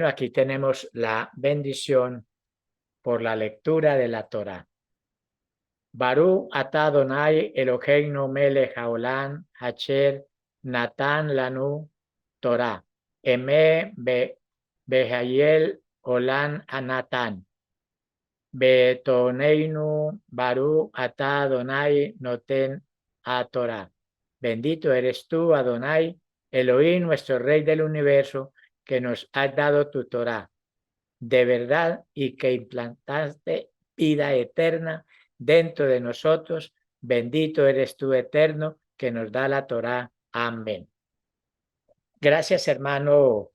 Bueno, aquí tenemos la bendición por la lectura de la Torá. Baruch atah Adonai Eloheinu melech haolam asher natan lanu Torah. Eme behayel olam anatan. Betoneinu Baruch atah Adonai noten a Torah. Bendito eres tú, Adonai, Elohim, nuestro Rey del universo, que nos has dado tu Torah de verdad y que implantaste vida eterna dentro de nosotros. Bendito eres tú, eterno, que nos da la Torá. Amén. Gracias, hermano.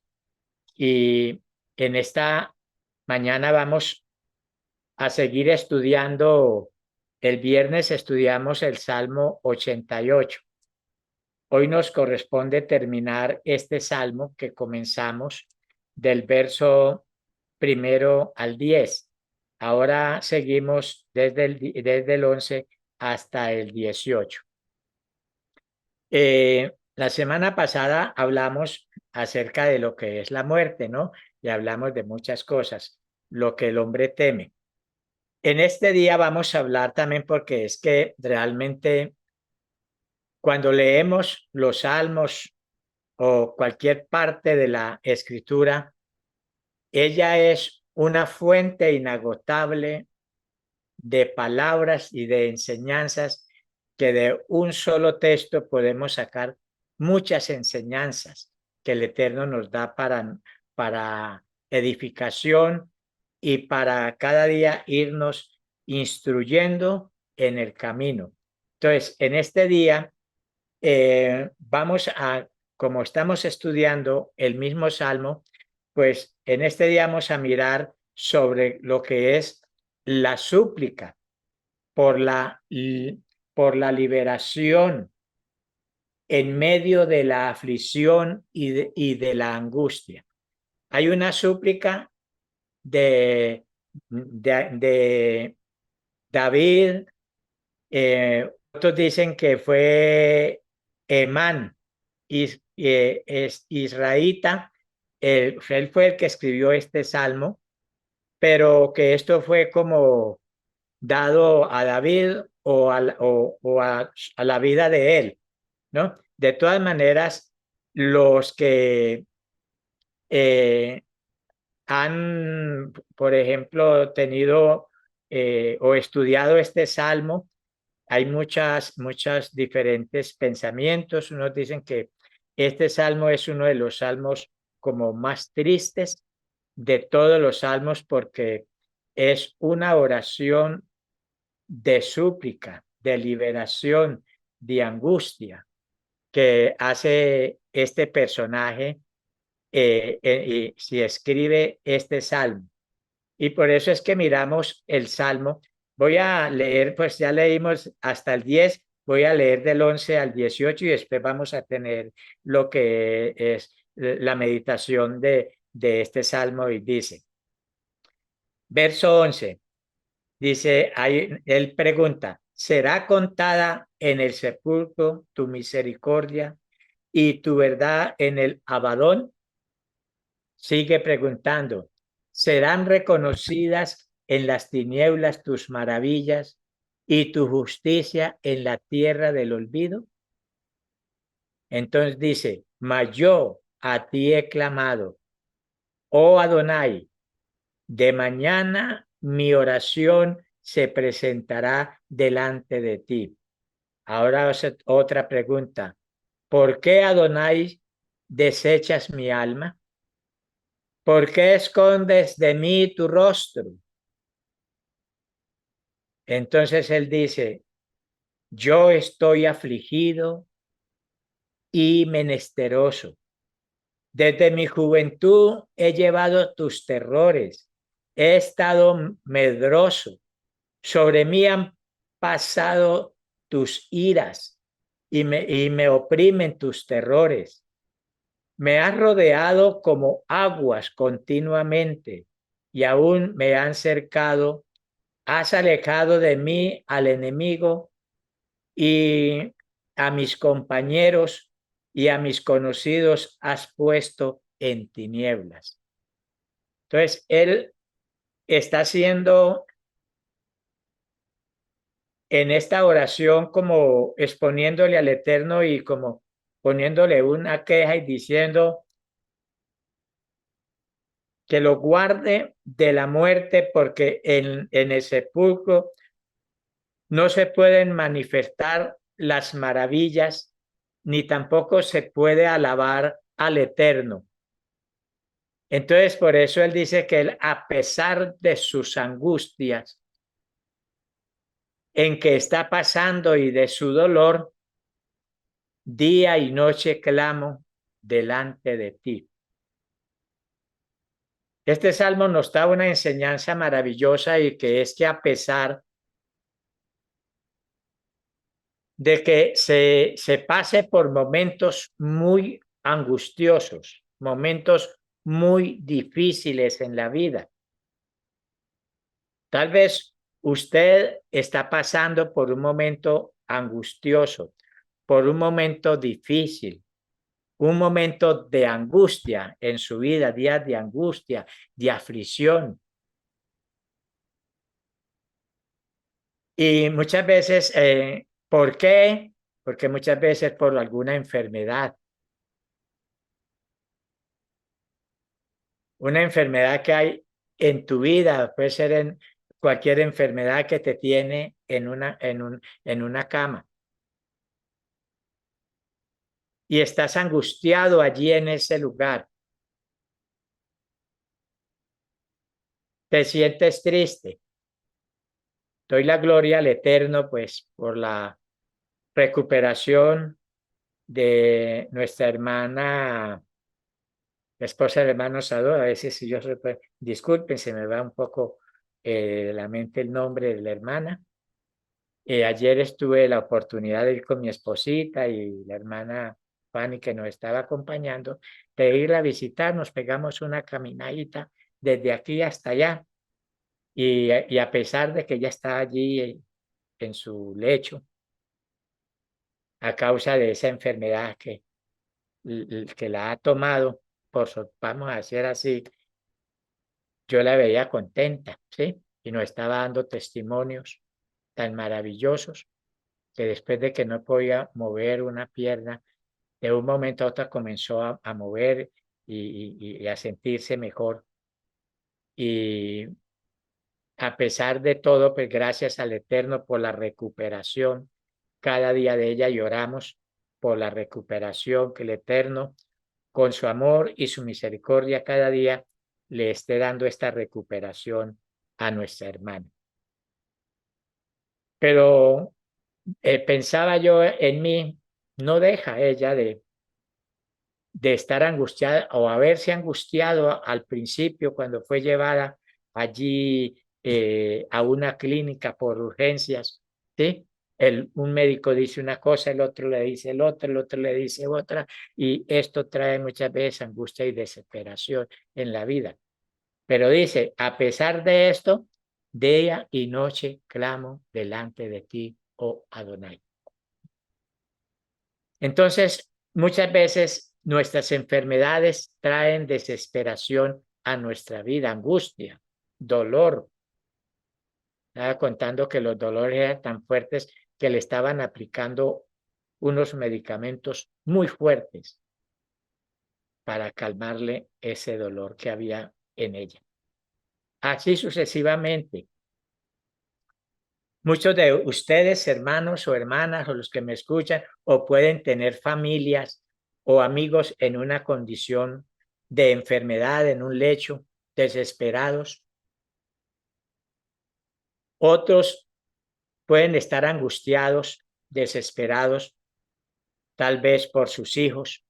Y en esta mañana vamos a seguir estudiando. El viernes estudiamos el Salmo 88. Hoy nos corresponde terminar este salmo que comenzamos del verso 1 al 10. Ahora seguimos desde el 11 hasta el 18. La semana pasada hablamos acerca de lo que es la muerte, ¿no? Y hablamos de muchas cosas, lo que el hombre teme. En este día vamos a hablar también porque es que realmente cuando leemos los salmos o cualquier parte de la escritura, ella es una fuente inagotable de palabras y de enseñanzas que de un solo texto podemos sacar muchas enseñanzas que el Eterno nos da para edificación y para cada día irnos instruyendo en el camino. Entonces, en este día vamos a, como estamos estudiando el mismo salmo, pues en este día vamos a mirar sobre lo que es la súplica por la, por la liberación en medio de la aflicción y de la angustia. Hay una súplica de David, otros dicen que fue Emán, es israelita, él fue el que escribió este salmo, pero que esto fue como dado a David o a la vida de él, ¿no? De todas maneras, los que han, por ejemplo, tenido o estudiado este salmo, hay muchos diferentes pensamientos. Unos dicen que este salmo es uno de los salmos como más tristes de todos los salmos porque es una oración de súplica, de liberación, de angustia que hace este personaje y si escribe este salmo. Y por eso es que miramos el salmo. Voy a leer, pues ya leímos hasta el 10, voy a leer del 11 al 18 y después vamos a tener lo que es la meditación de este salmo y dice, verso 11. Dice, él pregunta, ¿será contada en el sepulcro tu misericordia y tu verdad en el Abadón? Sigue preguntando, ¿serán reconocidas en las tinieblas tus maravillas y tu justicia en la tierra del olvido? Entonces dice, mas yo a ti he clamado, oh Adonai, de mañana mi oración se presentará delante de ti. Ahora otra pregunta. ¿Por qué, Adonai, desechas mi alma? ¿Por qué escondes de mí tu rostro? Entonces él dice, yo estoy afligido y menesteroso. Desde mi juventud he llevado tus terrores. He estado medroso. Sobre mí han pasado tus iras y me oprimen tus terrores. Me has rodeado como aguas continuamente y aún me han cercado. Has alejado de mí al enemigo y a mis compañeros y a mis conocidos has puesto en tinieblas. Entonces, él está haciendo en esta oración como exponiéndole al Eterno y como poniéndole una queja y diciendo que lo guarde de la muerte porque en el sepulcro no se pueden manifestar las maravillas ni tampoco se puede alabar al Eterno. Entonces, por eso él dice que él, a pesar de sus angustias en que está pasando y de su dolor, día y noche clamo delante de ti. Este salmo nos da una enseñanza maravillosa y que es que a pesar de que se pase por momentos muy angustiosos, momentos muy difíciles en la vida, tal vez usted está pasando por un momento angustioso, por un momento difícil, un momento de angustia en su vida, días de angustia, de aflicción. Y muchas veces, ¿por qué? Porque muchas veces por alguna enfermedad, una enfermedad que hay en tu vida, puede ser en cualquier enfermedad que te tiene en una cama. Y estás angustiado allí en ese lugar. Te sientes triste. Doy la gloria al Eterno, pues, por la recuperación de nuestra hermana, la esposa del hermano Sado. A veces, si yo disculpen, se me va un poco la mente el nombre de la hermana. Ayer estuve la oportunidad de ir con mi esposita y la hermana Fanny, que nos estaba acompañando, de ir a visitar. Nos pegamos una caminadita desde aquí hasta allá. Y a pesar de que ella está allí en su lecho, a causa de esa enfermedad que la ha tomado, vamos a hacer así, yo la veía contenta, ¿sí? Y nos estaba dando testimonios tan maravillosos que después de que no podía mover una pierna, de un momento a otro comenzó a mover y a sentirse mejor. Y a pesar de todo, pues gracias al Eterno por la recuperación cada día de ella y oramos por la recuperación, que el Eterno, con su amor y su misericordia cada día, le esté dando esta recuperación a nuestra hermana. Pero pensaba yo en mí, no deja ella de estar angustiada o haberse angustiado al principio cuando fue llevada allí a una clínica por urgencias, ¿sí? Un médico dice una cosa, el otro le dice el otro le dice otra, y esto trae muchas veces angustia y desesperación en la vida. Pero dice, a pesar de esto, día y noche clamo delante de ti, oh Adonai. Entonces, muchas veces nuestras enfermedades traen desesperación a nuestra vida, angustia, dolor. Estaba contando que los dolores eran tan fuertes que le estaban aplicando unos medicamentos muy fuertes para calmarle ese dolor que había en ella. Así sucesivamente. Muchos de ustedes, hermanos o hermanas, o los que me escuchan, o pueden tener familias o amigos en una condición de enfermedad, en un lecho, desesperados. Otros pueden estar angustiados, desesperados, tal vez por sus hijos.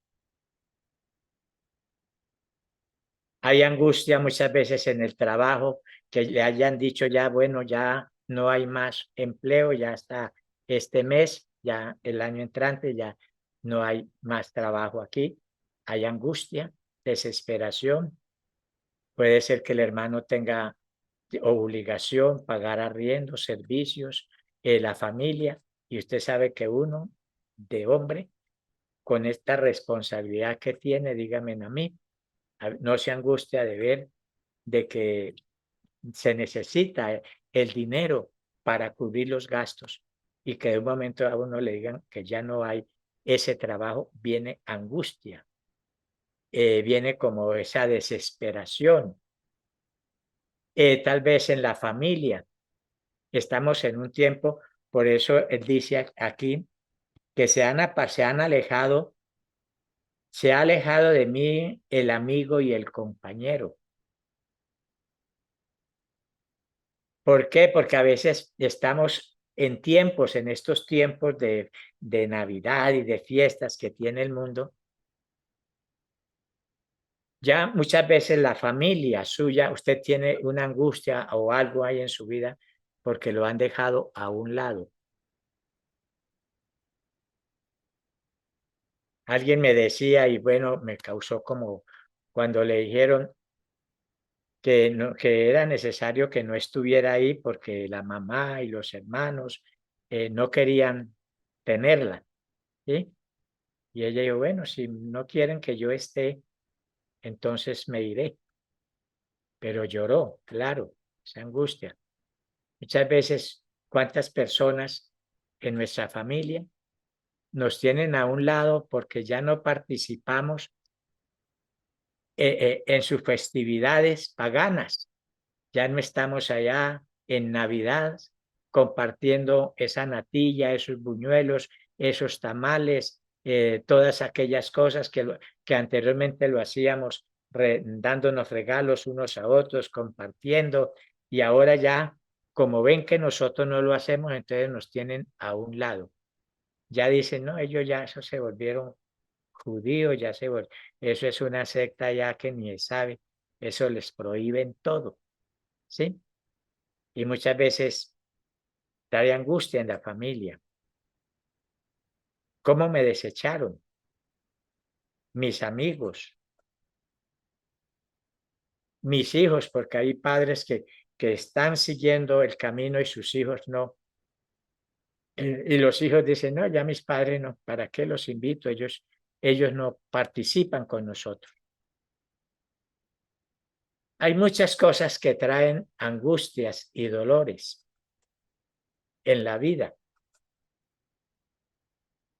Hay angustia muchas veces en el trabajo, que le hayan dicho ya, bueno, ya no hay más empleo, ya está este mes, ya el año entrante, ya no hay más trabajo aquí. Hay angustia, desesperación. Puede ser que el hermano tenga obligación, pagar arriendo, servicios, la familia, y usted sabe que uno de hombre, con esta responsabilidad que tiene, dígame a mí, no se angustia de ver de que se necesita el dinero para cubrir los gastos y que de un momento a uno le digan que ya no hay ese trabajo, viene angustia, viene como esa desesperación. Tal vez en la familia, estamos en un tiempo, por eso él dice aquí que se han alejado, se ha alejado de mí el amigo y el compañero. ¿Por qué? Porque a veces estamos en tiempos, en estos tiempos de Navidad y de fiestas que tiene el mundo, ya muchas veces la familia suya, usted tiene una angustia o algo ahí en su vida porque lo han dejado a un lado. Alguien me decía, y bueno, me causó como cuando le dijeron que, no, que era necesario que no estuviera ahí porque la mamá y los hermanos no querían tenerla, ¿sí? Y ella dijo, bueno, si no quieren que yo esté, entonces me iré. Pero lloró, claro, esa angustia. Muchas veces, ¿cuántas personas en nuestra familia nos tienen a un lado porque ya no participamos en sus festividades paganas? Ya no estamos allá en Navidad compartiendo esa natilla, esos buñuelos, esos tamales, todas aquellas cosas que anteriormente lo hacíamos dándonos regalos unos a otros, compartiendo, y ahora ya, como ven que nosotros no lo hacemos, entonces nos tienen a un lado. Ya dicen, no, ellos ya eso se volvieron judíos, eso es una secta ya que ni se sabe, eso les prohíben todo, ¿sí? Y muchas veces trae angustia en la familia. ¿Cómo me desecharon? Mis amigos, mis hijos, porque hay padres que están siguiendo el camino y sus hijos no. Y los hijos dicen, no, ya mis padres no, ¿para qué los invito? Ellos no participan con nosotros. Hay muchas cosas que traen angustias y dolores en la vida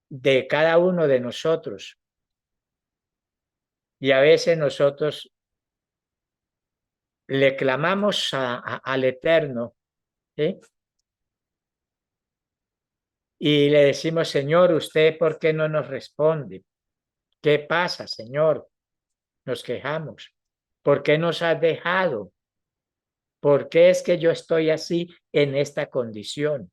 de cada uno de nosotros. Y a veces nosotros le clamamos al Eterno, ¿sí? Y le decimos, Señor, ¿usted por qué no nos responde? ¿Qué pasa, Señor? Nos quejamos. ¿Por qué nos has dejado? ¿Por qué es que yo estoy así en esta condición?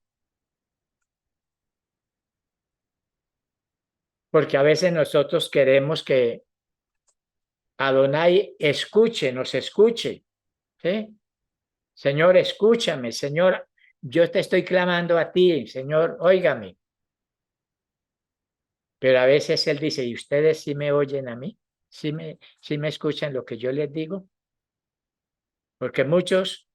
Porque a veces nosotros queremos que Adonai escuche, nos escuche, ¿sí? Señor, escúchame, Señor, yo te estoy clamando a ti, Señor, óigame. Pero a veces Él dice, ¿y ustedes sí me oyen a mí? ¿Sí me escuchan lo que yo les digo? Porque muchos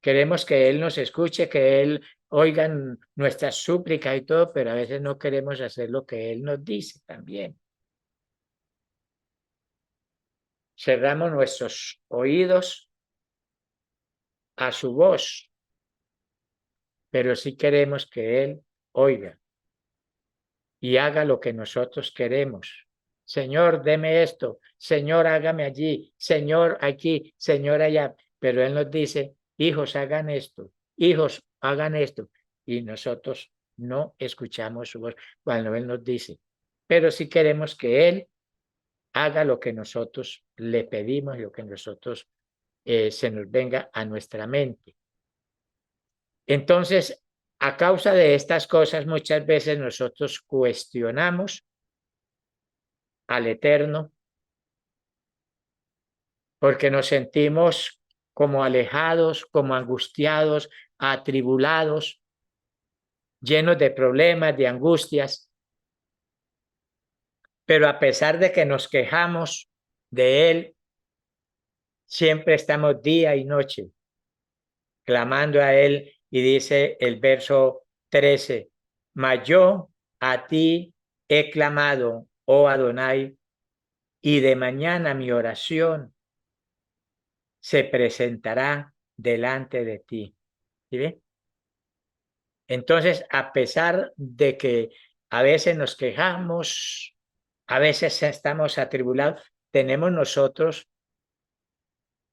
queremos que Él nos escuche, que Él oiga nuestras súplicas y todo, pero a veces no queremos hacer lo que Él nos dice también. Cerramos nuestros oídos a su voz, pero sí queremos que Él oiga y haga lo que nosotros queremos. Señor, deme esto. Señor, hágame allí. Señor, aquí. Señor, allá. Pero Él nos dice, hijos, hagan esto. Hijos, hagan esto. Y nosotros no escuchamos su voz cuando Él nos dice. Pero sí queremos que Él haga lo que nosotros le pedimos, lo que nosotros se nos venga a nuestra mente. Entonces, a causa de estas cosas, muchas veces nosotros cuestionamos al Eterno porque nos sentimos como alejados, como angustiados, atribulados, llenos de problemas, de angustias. Pero a pesar de que nos quejamos de Él, siempre estamos día y noche clamando a Él, y dice el verso 13, mas yo a ti he clamado, oh Adonai, y de mañana mi oración se presentará delante de ti. ¿Sí ve? Entonces, a pesar de que a veces nos quejamos, a veces estamos atribulados, tenemos nosotros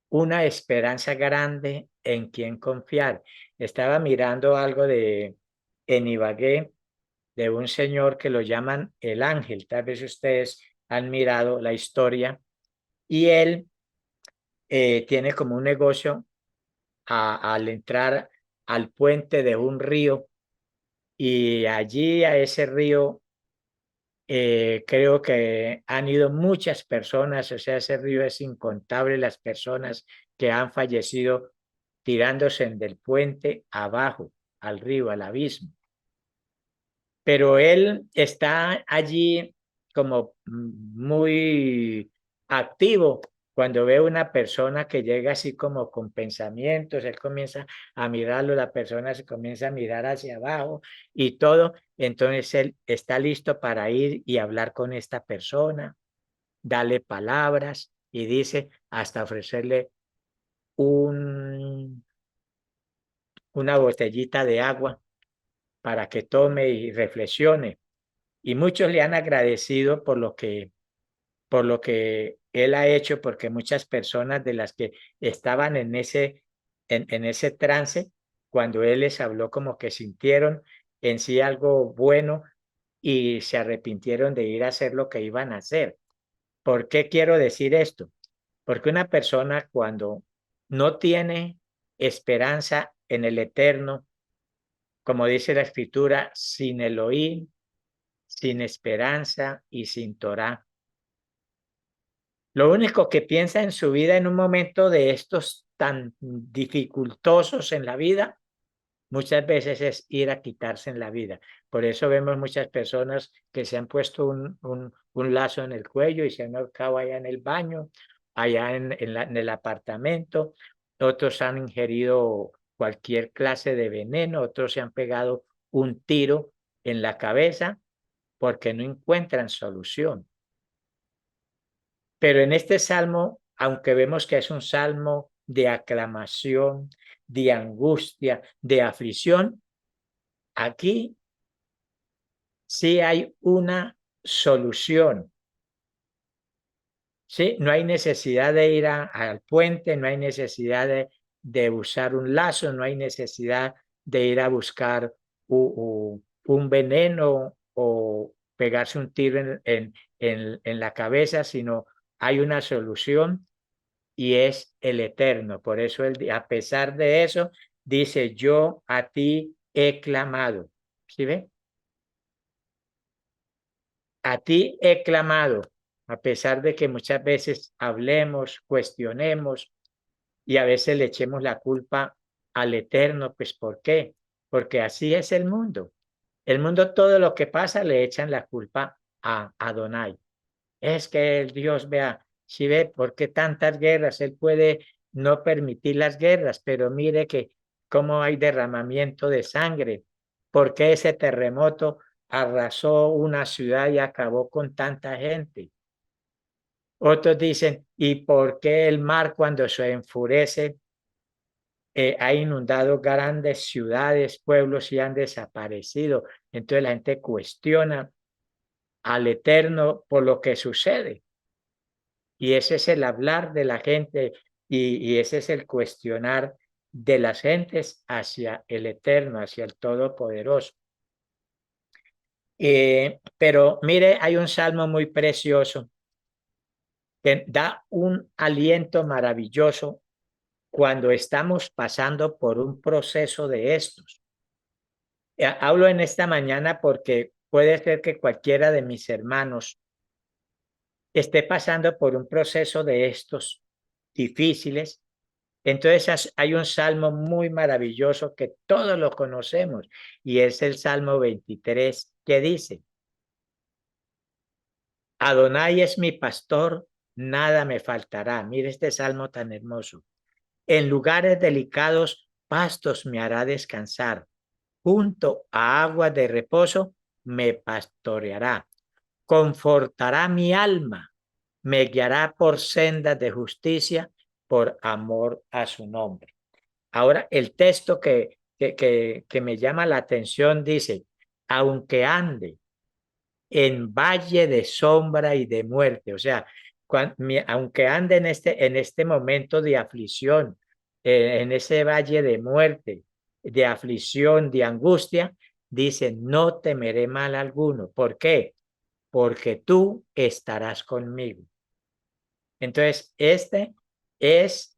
una esperanza grande en quien confiar. Estaba mirando algo en Ibagué de un señor que lo llaman el ángel. Tal vez ustedes han mirado la historia y él tiene como un negocio al entrar al puente de un río y allí a ese río creo que han ido muchas personas, o sea, ese río es incontable las personas que han fallecido tirándose del puente abajo, al río, al abismo. Pero él está allí como muy activo. Cuando ve una persona que llega así como con pensamientos, él comienza a mirarlo, la persona se comienza a mirar hacia abajo y todo. Entonces él está listo para ir y hablar con esta persona, darle palabras y dice hasta ofrecerle un, una botellita de agua para que tome y reflexione. Y muchos le han agradecido por lo que él ha hecho, porque muchas personas de las que estaban en ese trance, cuando él les habló, como que sintieron en sí algo bueno y se arrepintieron de ir a hacer lo que iban a hacer. ¿Por qué quiero decir esto? Porque una persona cuando no tiene esperanza en el eterno, como dice la escritura, sin Elohim, sin esperanza y sin Torah. Lo único que piensa en su vida en un momento de estos tan dificultosos en la vida, muchas veces es ir a quitarse en la vida. Por eso vemos muchas personas que se han puesto un lazo en el cuello y se han ahorcado allá en el baño, allá en el apartamento. Otros han ingerido cualquier clase de veneno, otros se han pegado un tiro en la cabeza porque no encuentran solución. Pero en este salmo, aunque vemos que es un salmo de aclamación, de angustia, de aflicción, aquí sí hay una solución. ¿Sí? No hay necesidad de ir al puente, no hay necesidad de usar un lazo, no hay necesidad de ir a buscar un veneno o pegarse un tiro en la cabeza, sino hay una solución y es el eterno. Por eso él, a pesar de eso, dice, yo a ti he clamado. ¿Sí ve? A ti he clamado, a pesar de que muchas veces hablemos, cuestionemos y a veces le echemos la culpa al eterno. Pues ¿por qué? Porque así es el mundo. El mundo, todo lo que pasa le echan la culpa a Adonai. Es que el Dios vea, si ve por qué tantas guerras, él puede no permitir las guerras, pero mire que cómo hay derramamiento de sangre, por qué ese terremoto arrasó una ciudad y acabó con tanta gente. Otros dicen, ¿y por qué el mar cuando se enfurece ha inundado grandes ciudades, pueblos y han desaparecido? Entonces la gente cuestiona al Eterno por lo que sucede. Y ese es el hablar de la gente y ese es el cuestionar de las gentes hacia el Eterno, hacia el Todopoderoso. Pero mire, hay un salmo muy precioso que da un aliento maravilloso cuando estamos pasando por un proceso de estos. Hablo en esta mañana porque puede ser que cualquiera de mis hermanos esté pasando por un proceso de estos difíciles. Entonces hay un salmo muy maravilloso que todos lo conocemos y es el Salmo 23 que dice, Adonai es mi pastor, nada me faltará. Mire este salmo tan hermoso. En lugares delicados, pastos me hará descansar. Junto a aguas de reposo me pastoreará. Confortará mi alma, me guiará por sendas de justicia por amor a su nombre. Ahora, el texto que me llama la atención dice, aunque ande en valle de sombra y de muerte, o sea, aunque ande en este momento de aflicción, en ese valle de muerte, de aflicción, de angustia, dice, no temeré mal alguno. ¿Por qué? Porque tú estarás conmigo. Entonces, este es,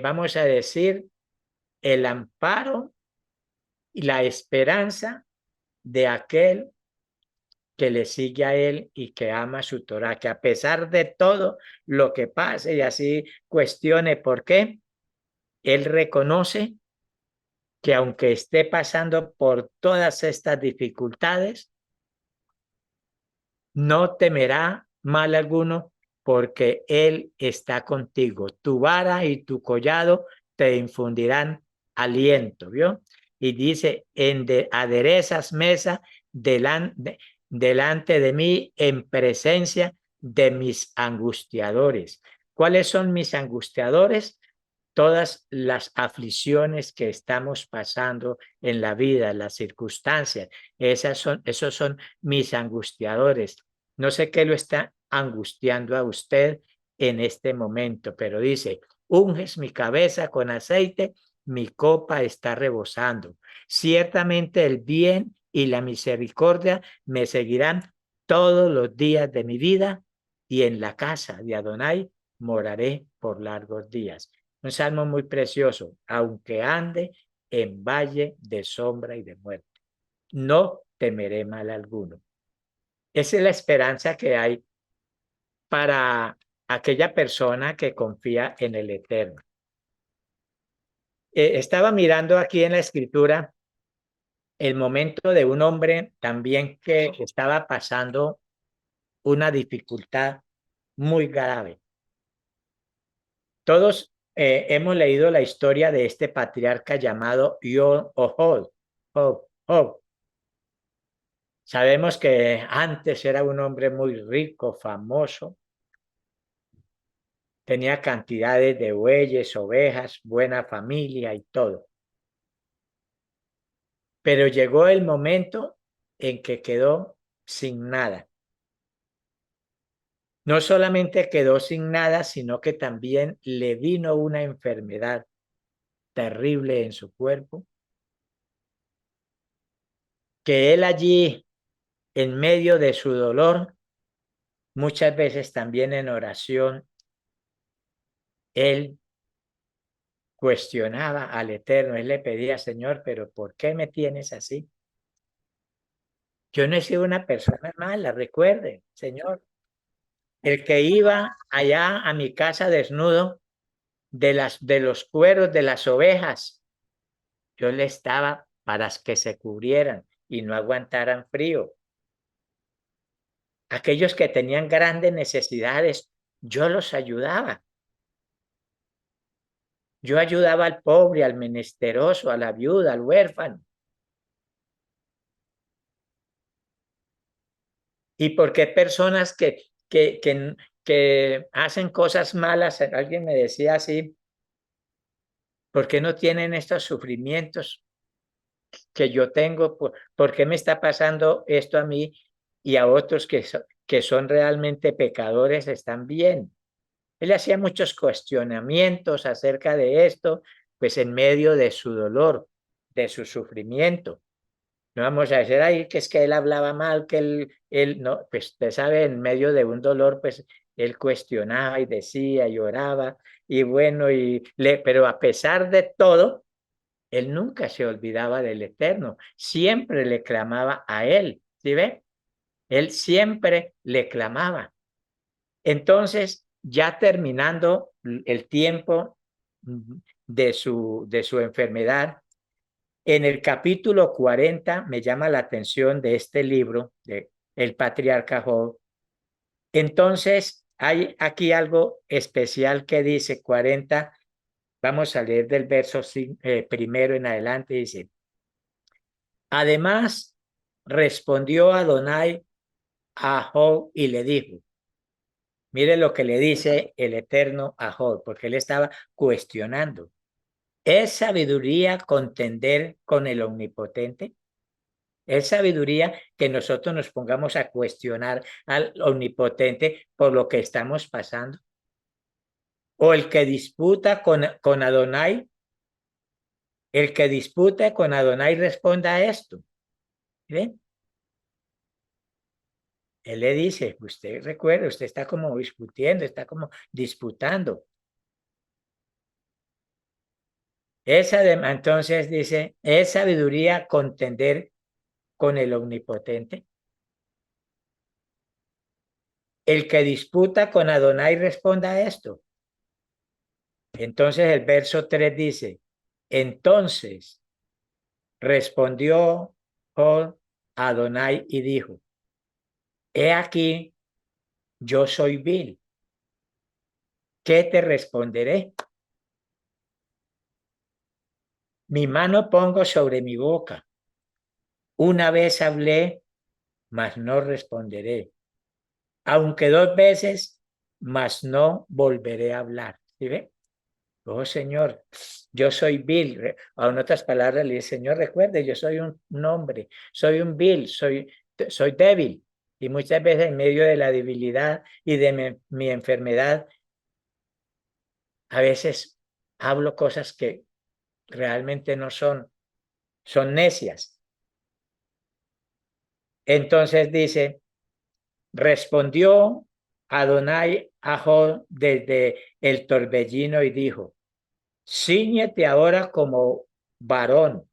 vamos a decir, el amparo y la esperanza de aquel que le sigue a él y que ama su Torah, que a pesar de todo lo que pase y así cuestione por qué, él reconoce que aunque esté pasando por todas estas dificultades, no temerá mal alguno porque Él está contigo. Tu vara y tu collado te infundirán aliento, ¿vio? Y dice, aderezas mesa delante de mí en presencia de mis angustiadores. ¿Cuáles son mis angustiadores? Todas las aflicciones que estamos pasando en la vida, las circunstancias, esos son mis angustiadores. No sé qué lo está angustiando a usted en este momento, pero dice, unges mi cabeza con aceite, mi copa está rebosando. Ciertamente el bien y la misericordia me seguirán todos los días de mi vida y en la casa de Adonai moraré por largos días. Un salmo muy precioso, aunque ande en valle de sombra y de muerte, no temeré mal alguno. Esa es la esperanza que hay para aquella persona que confía en el Eterno. Estaba mirando aquí en la escritura el momento de un hombre también que estaba pasando una dificultad muy grave. Todos hemos leído la historia de este patriarca llamado Job. Sabemos que antes era un hombre muy rico, famoso, tenía cantidades de bueyes, ovejas, buena familia y todo. Pero llegó el momento en que quedó sin nada. No solamente quedó sin nada, sino que también le vino una enfermedad terrible en su cuerpo, que él allí, en medio de su dolor, muchas veces también en oración, él cuestionaba al Eterno, él le pedía, Señor, pero ¿por qué me tienes así? Yo no he sido una persona mala, recuerde, Señor. El que iba allá a mi casa desnudo de los cueros de las ovejas, yo le estaba para que se cubrieran y no aguantaran frío. Aquellos que tenían grandes necesidades, yo los ayudaba. Yo ayudaba al pobre, al menesteroso, a la viuda, al huérfano. ¿Y por qué personas que hacen cosas malas? Alguien me decía así, ¿por qué no tienen estos sufrimientos que yo tengo? ¿Por qué me está pasando esto a mí y a otros que son realmente pecadores están bien? Él hacía muchos cuestionamientos acerca de esto, pues en medio de su dolor, de su sufrimiento. No vamos a decir, ay, que es que él hablaba mal, que él no, pues usted sabe, en medio de un dolor, pues él cuestionaba y decía, lloraba, y bueno, pero a pesar de todo, él nunca se olvidaba del Eterno, siempre le clamaba a él, ¿sí ve? Él siempre le clamaba. Entonces, ya terminando el tiempo de su enfermedad, en el capítulo 40 me llama la atención de este libro, de El Patriarca Job. Entonces, hay aquí algo especial que dice 40, vamos a leer del verso primero en adelante, dice, además respondió Adonai a Job y le dijo, Mire lo que le dice el Eterno a Job, porque él estaba cuestionando. ¿Es sabiduría contender con el Omnipotente? ¿Es sabiduría que nosotros nos pongamos a cuestionar al Omnipotente por lo que estamos pasando? ¿O el que disputa con Adonai? El que disputa con Adonai responda a esto. ¿Ven? Él le dice, usted recuerda, usted está como discutiendo, está como disputando. Entonces dice, ¿es sabiduría contender con el Omnipotente? El que disputa con Adonai responda a esto. Entonces el verso 3 dice, entonces respondió Job a Adonai y dijo, he aquí, yo soy vil. ¿Qué te responderé? Mi mano pongo sobre mi boca. Una vez hablé, mas no responderé. Aunque 2 veces, mas no volveré a hablar. ¿Sí ve? Oh Señor, yo soy vil. O en otras palabras le dice, Señor, recuerde, yo soy un hombre, soy un vil, soy débil. Y muchas veces en medio de la debilidad y de mi enfermedad, a veces hablo cosas que realmente no son necias. Entonces dice, respondió Adonai a Job desde el torbellino y dijo, cíñete ahora como varón,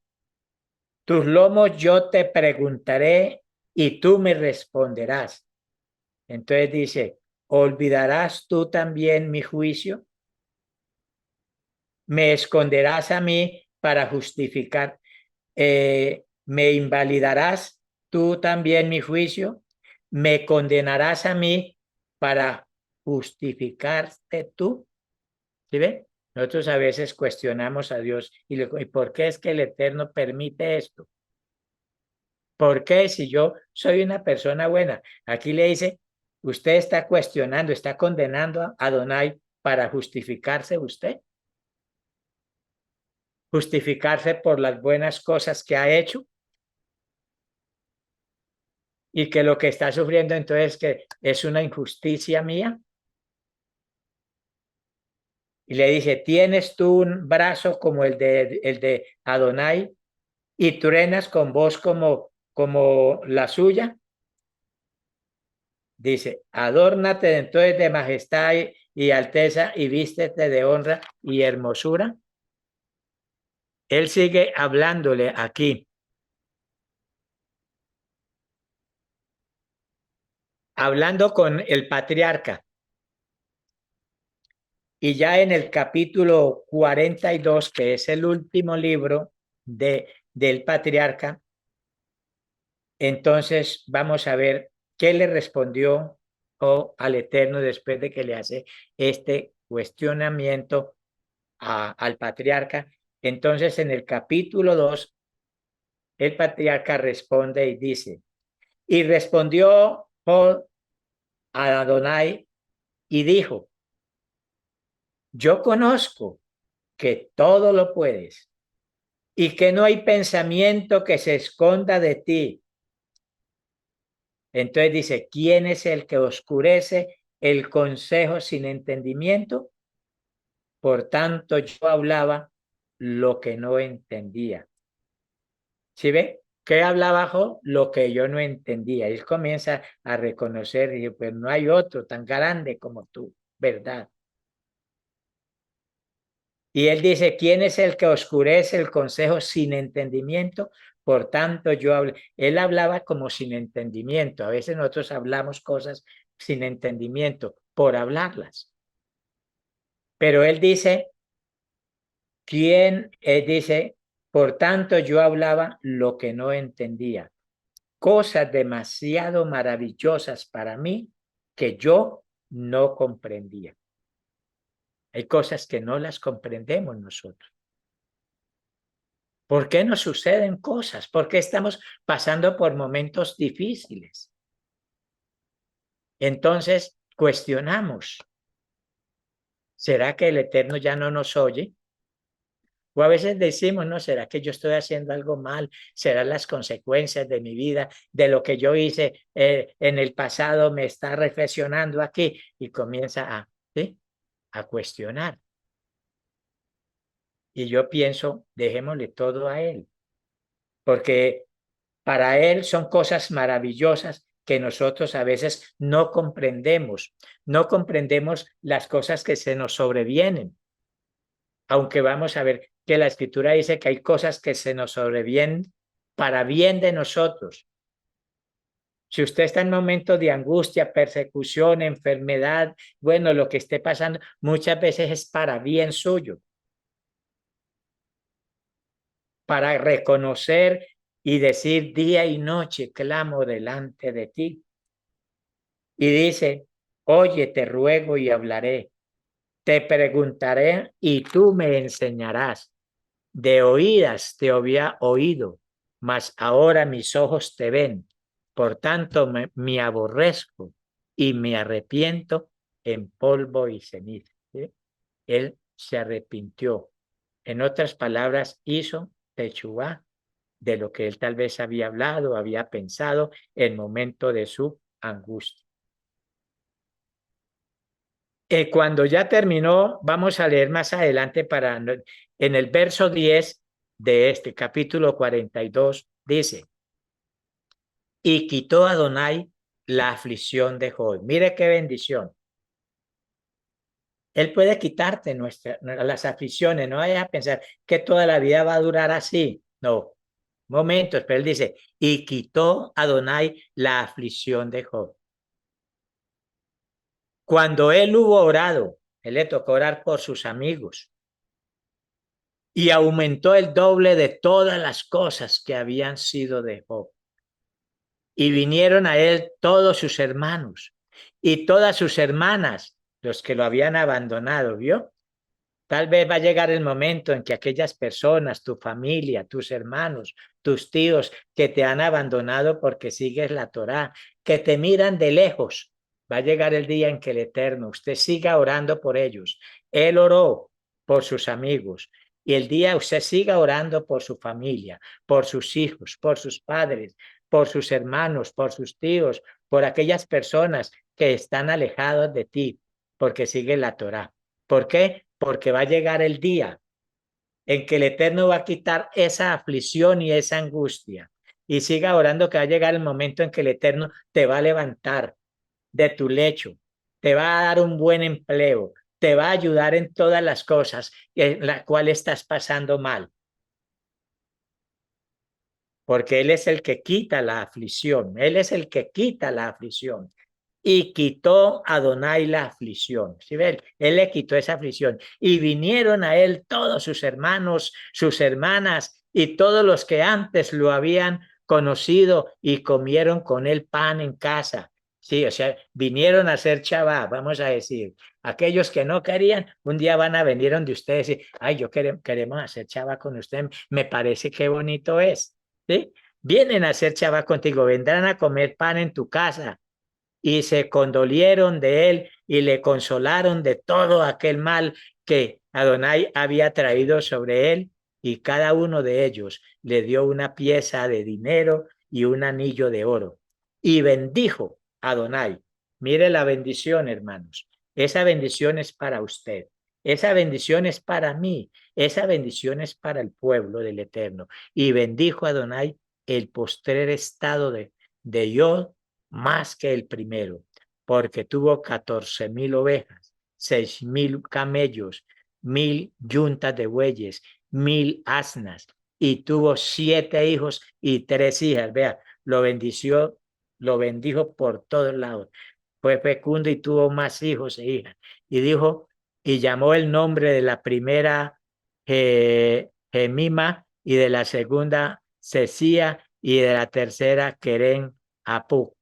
tus lomos yo te preguntaré y tú me responderás. Entonces dice, ¿olvidarás tú también mi juicio? ¿Me esconderás a mí para justificar? ¿Me invalidarás tú también mi juicio? ¿Me condenarás a mí para justificarte tú? ¿Sí ve? Nosotros a veces cuestionamos a Dios ¿y por qué es que el Eterno permite esto? ¿Por qué si yo soy una persona buena? Aquí le dice, usted está cuestionando, está condenando a Adonai para justificarse usted, justificarse por las buenas cosas que ha hecho y que lo que está sufriendo entonces que es una injusticia mía. Y le dice, ¿tienes tú un brazo como el de Adonai y truenas con voz como la suya? Dice, adórnate entonces de majestad y alteza y vístete de honra y hermosura. Él sigue hablándole aquí, hablando con el patriarca. Y ya en el capítulo 42, que es el último libro del patriarca, entonces vamos a ver qué le respondió al Eterno después de que le hace este cuestionamiento al patriarca. Entonces en el capítulo 2, el patriarca responde y dice, y respondió Job a Adonai y dijo, yo conozco que todo lo puedes y que no hay pensamiento que se esconda de ti. Entonces dice, ¿quién es el que oscurece el consejo sin entendimiento? Por tanto, yo hablaba lo que no entendía. ¿Sí ve? ¿Qué hablaba Job? Lo que yo no entendía. Él comienza a reconocer y dice, pues no hay otro tan grande como tú, ¿verdad? Y él dice, ¿quién es el que oscurece el consejo sin entendimiento? Por tanto, él hablaba como sin entendimiento. A veces nosotros hablamos cosas sin entendimiento por hablarlas. Pero él dice, Él dice, por tanto, yo hablaba lo que no entendía. Cosas demasiado maravillosas para mí que yo no comprendía. Hay cosas que no las comprendemos nosotros. ¿Por qué nos suceden cosas? ¿Por qué estamos pasando por momentos difíciles? Entonces, cuestionamos. ¿Será que el Eterno ya no nos oye? O a veces decimos, no, ¿será que yo estoy haciendo algo mal? ¿Serán las consecuencias de mi vida, de lo que yo hice en el pasado, me está reflexionando aquí? Y comienza ¿sí? a cuestionar. Y yo pienso, dejémosle todo a Él, porque para Él son cosas maravillosas que nosotros a veces no comprendemos. No comprendemos las cosas que se nos sobrevienen, aunque vamos a ver que la Escritura dice que hay cosas que se nos sobrevienen para bien de nosotros. Si usted está en momentos de angustia, persecución, enfermedad, bueno, lo que esté pasando, muchas veces es para bien suyo, para reconocer y decir día y noche clamo delante de ti. Y dice, oye, te ruego y hablaré, te preguntaré y tú me enseñarás. De oídas te había oído, mas ahora mis ojos te ven. Por tanto, me aborrezco y me arrepiento en polvo y ceniza. ¿Sí? Él se arrepintió. En otras palabras, hizo techuvá de lo que él tal vez había hablado, había pensado en el momento de su angustia. Cuando ya terminó, vamos a leer más adelante en el verso 10 de este capítulo 42, dice, y quitó a Adonai la aflicción de Job. Mire qué bendición. Él puede quitarte las aflicciones, no vayas a pensar que toda la vida va a durar así. No, momentos, pero él dice, y quitó a Adonai la aflicción de Job. Cuando él hubo orado, él le tocó orar por sus amigos y aumentó el doble de todas las cosas que habían sido de Job. Y vinieron a él todos sus hermanos y todas sus hermanas, los que lo habían abandonado, ¿vio? Tal vez va a llegar el momento en que aquellas personas, tu familia, tus hermanos, tus tíos que te han abandonado porque sigues la Torá, que te miran de lejos, va a llegar el día en que el Eterno, usted siga orando por ellos. Él oró por sus amigos y el día usted siga orando por su familia, por sus hijos, por sus padres, por sus hermanos, por sus tíos, por aquellas personas que están alejadas de ti porque sigue la Torá. ¿Por qué? Porque va a llegar el día en que el Eterno va a quitar esa aflicción y esa angustia. Y siga orando que va a llegar el momento en que el Eterno te va a levantar de tu lecho, te va a dar un buen empleo, te va a ayudar en todas las cosas en las cuales estás pasando mal. Porque Él es el que quita la aflicción, Él es el que quita la aflicción. Y quitó a Adonai la aflicción. ¿Sí ven? Él le quitó esa aflicción. Y vinieron a él todos sus hermanos, sus hermanas y todos los que antes lo habían conocido y comieron con él pan en casa. Sí, o sea, vinieron a hacer Shabbat, vamos a decir. Aquellos que no querían, un día van a venir donde ustedes y, ay, queremos hacer Shabbat con usted, me parece que bonito es. ¿Sí? Vienen a hacer Shabbat contigo, vendrán a comer pan en tu casa y se condolieron de él y le consolaron de todo aquel mal que Adonai había traído sobre él, y cada uno de ellos le dio una pieza de dinero y un anillo de oro. Y bendijo a Adonai. Mire la bendición, hermanos. Esa bendición es para usted. Esa bendición es para mí. Esa bendición es para el pueblo del Eterno. Y bendijo a Adonai el postrer estado de Yod más que el primero, porque tuvo 14,000 ovejas, 6,000 camellos, 1,000 yuntas de bueyes, 1,000 asnas, y tuvo 7 hijos y 3 hijas. Vea, lo bendijo por todos lados. Fue fecundo y tuvo más hijos e hijas. Y dijo, y llamó el nombre de la primera Gemima, y de la segunda Cecía, y de la tercera Queren Apú.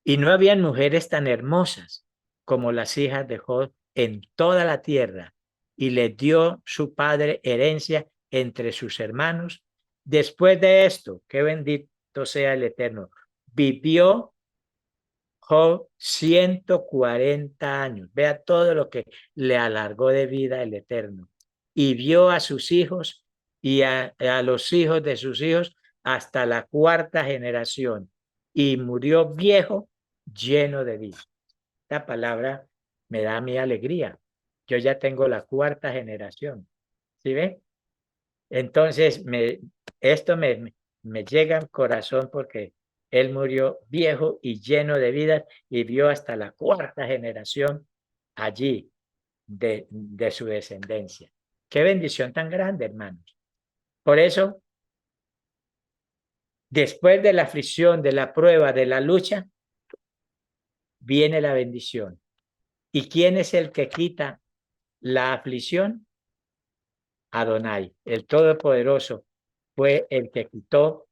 Y no habían mujeres tan hermosas como las hijas de Job en toda la tierra, y les dio su padre herencia entre sus hermanos. Después de esto, que bendito sea el Eterno, vivió Job, 140 años. Vea todo lo que le alargó de vida el Eterno. Y vio a sus hijos y a los hijos de sus hijos hasta la cuarta generación. Y murió viejo, lleno de vida. Esta palabra me da mi alegría. Yo ya tengo la cuarta generación. ¿Sí ve? Entonces, esto me llega al corazón porque él murió viejo y lleno de vida y vio hasta la cuarta generación allí de su descendencia. Qué bendición tan grande, hermanos. Por eso, después de la aflicción, de la prueba, de la lucha, viene la bendición. ¿Y quién es el que quita la aflicción? Adonai, el Todopoderoso, fue el que quitó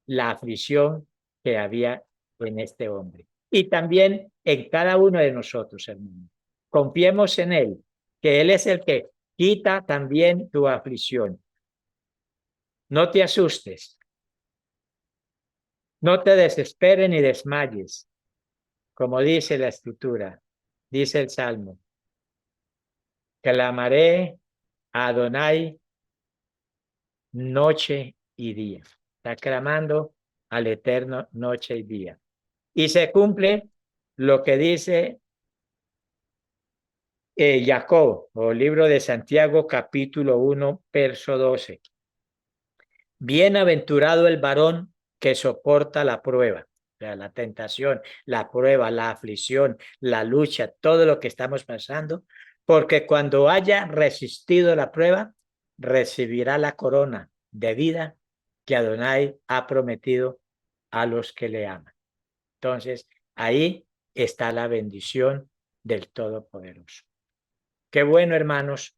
la aflicción que había en este hombre. Y también en cada uno de nosotros, hermano. Confiemos en Él, que Él es el que quita también tu aflicción. No te asustes, no te desesperes ni desmayes, como dice la Escritura, dice el Salmo. Clamaré a Adonai noche y día. Está clamando al Eterno noche y día. Y se cumple lo que dice Jacob, o libro de Santiago, capítulo 1, verso 12. Bienaventurado el varón que soporta la prueba, o sea, la tentación, la prueba, la aflicción, la lucha, todo lo que estamos pasando, porque cuando haya resistido la prueba, recibirá la corona de vida que Adonai ha prometido a los que le aman. Entonces, ahí está la bendición del Todopoderoso. Qué bueno, hermanos,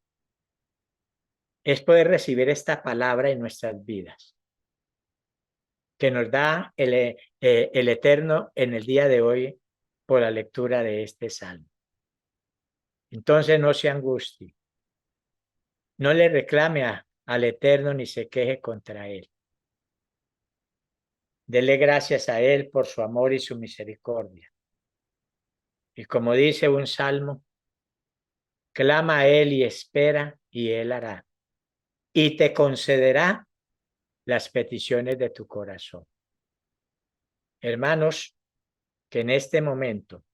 es poder recibir esta palabra en nuestras vidas, que nos da el Eterno en el día de hoy por la lectura de este salmo. Entonces no se angustie, no le reclame al Eterno ni se queje contra él. Dele gracias a él por su amor y su misericordia. Y como dice un salmo, clama a él y espera y él hará. Y te concederá las peticiones de tu corazón. Hermanos, que en este momento,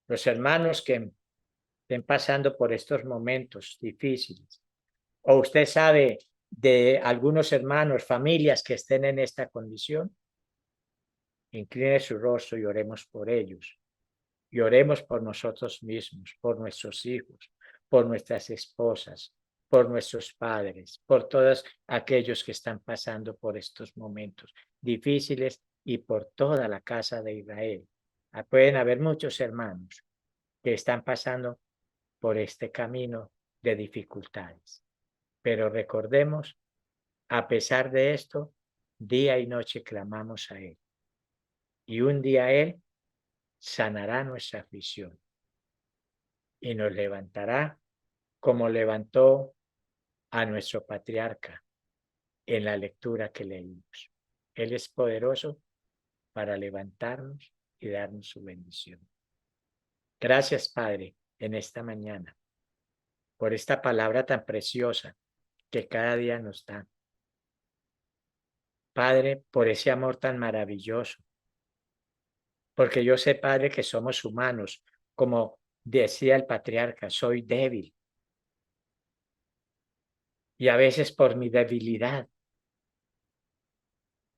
los hermanos que estén pasando por estos momentos difíciles, o usted sabe de algunos hermanos, familias que estén en esta condición, incline su rostro y oremos por ellos. Y oremos por nosotros mismos, por nuestros hijos, por nuestras esposas, por nuestros padres, por todos aquellos que están pasando por estos momentos difíciles y por toda la casa de Israel. Pueden haber muchos hermanos que están pasando por este camino de dificultades. Pero recordemos, a pesar de esto, día y noche clamamos a Él. Y un día Él sanará nuestra aflicción y nos levantará como levantó a nuestro patriarca en la lectura que leímos. Él es poderoso para levantarnos y darnos su bendición. Gracias, Padre, en esta mañana, por esta palabra tan preciosa que cada día nos da. Padre, por ese amor tan maravilloso, porque yo sé, Padre, que somos humanos, como decía el patriarca, soy débil. Y a veces por mi debilidad,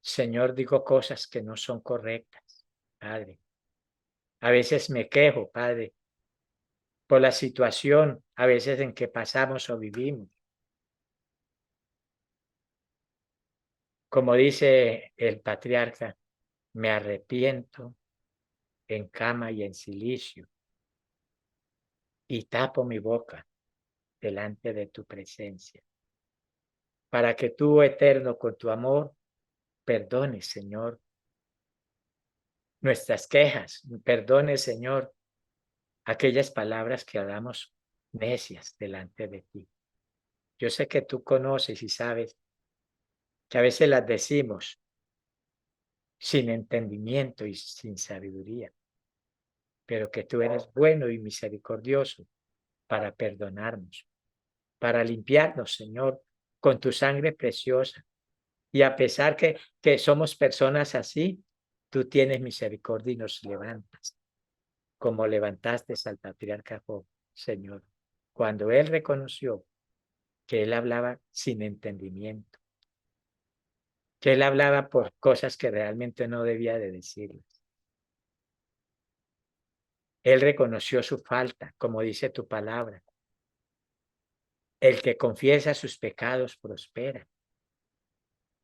Señor, digo cosas que no son correctas, Padre. A veces me quejo, Padre, por la situación, a veces en que pasamos o vivimos. Como dice el patriarca, me arrepiento en cama y en silicio y tapo mi boca delante de tu presencia, para que tú, eterno, con tu amor, perdones, Señor, nuestras quejas, perdones, Señor, aquellas palabras que hablamos necias delante de ti. Yo sé que tú conoces y sabes que a veces las decimos sin entendimiento y sin sabiduría, pero que tú eres bueno y misericordioso para perdonarnos, para limpiarnos, Señor, con tu sangre preciosa. Y a pesar que somos personas así, tú tienes misericordia y nos levantas, como levantaste al patriarca Job, Señor, cuando él reconoció que él hablaba sin entendimiento, que él hablaba por cosas que realmente no debía de decirles. Él reconoció su falta, como dice tu palabra. El que confiesa sus pecados prospera,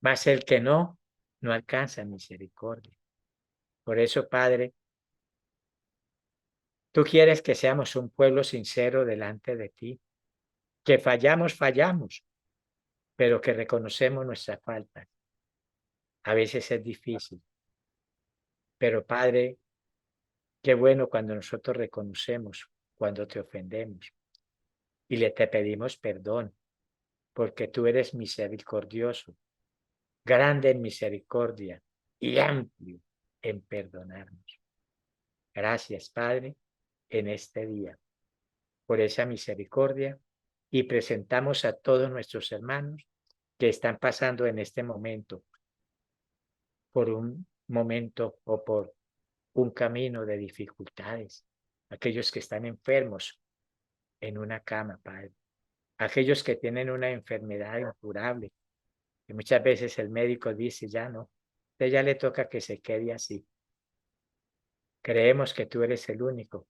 mas el que no alcanza misericordia. Por eso, Padre, tú quieres que seamos un pueblo sincero delante de ti, que fallamos, pero que reconocemos nuestra falta. A veces es difícil, pero Padre, qué bueno cuando nosotros reconocemos cuando te ofendemos y le te pedimos perdón, porque tú eres misericordioso, grande en misericordia y amplio en perdonarnos. Gracias, Padre, en este día, por esa misericordia, y presentamos a todos nuestros hermanos que están pasando en este momento por un momento o por un camino de dificultades, aquellos que están enfermos en una cama, Padre, aquellos que tienen una enfermedad incurable, y muchas veces el médico dice, ya no, ya le toca que se quede así. Creemos que tú eres el único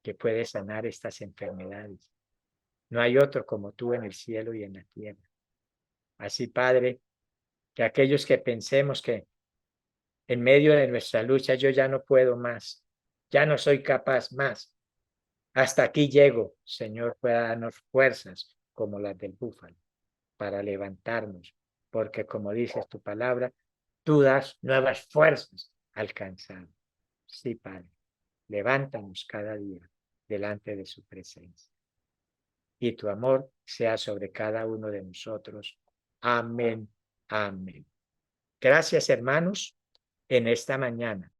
que puede sanar estas enfermedades. No hay otro como tú en el cielo y en la tierra. Así, Padre, que aquellos que pensemos que en medio de nuestra lucha yo ya no puedo más, ya no soy capaz más, hasta aquí llego, Señor, pueda darnos fuerzas como las del búfalo para levantarnos, porque como dices tu palabra, tú das nuevas fuerzas al cansado. Sí, Padre, levántanos cada día delante de su presencia. Y tu amor sea sobre cada uno de nosotros. Amén. Amén. Gracias, hermanos, en esta mañana.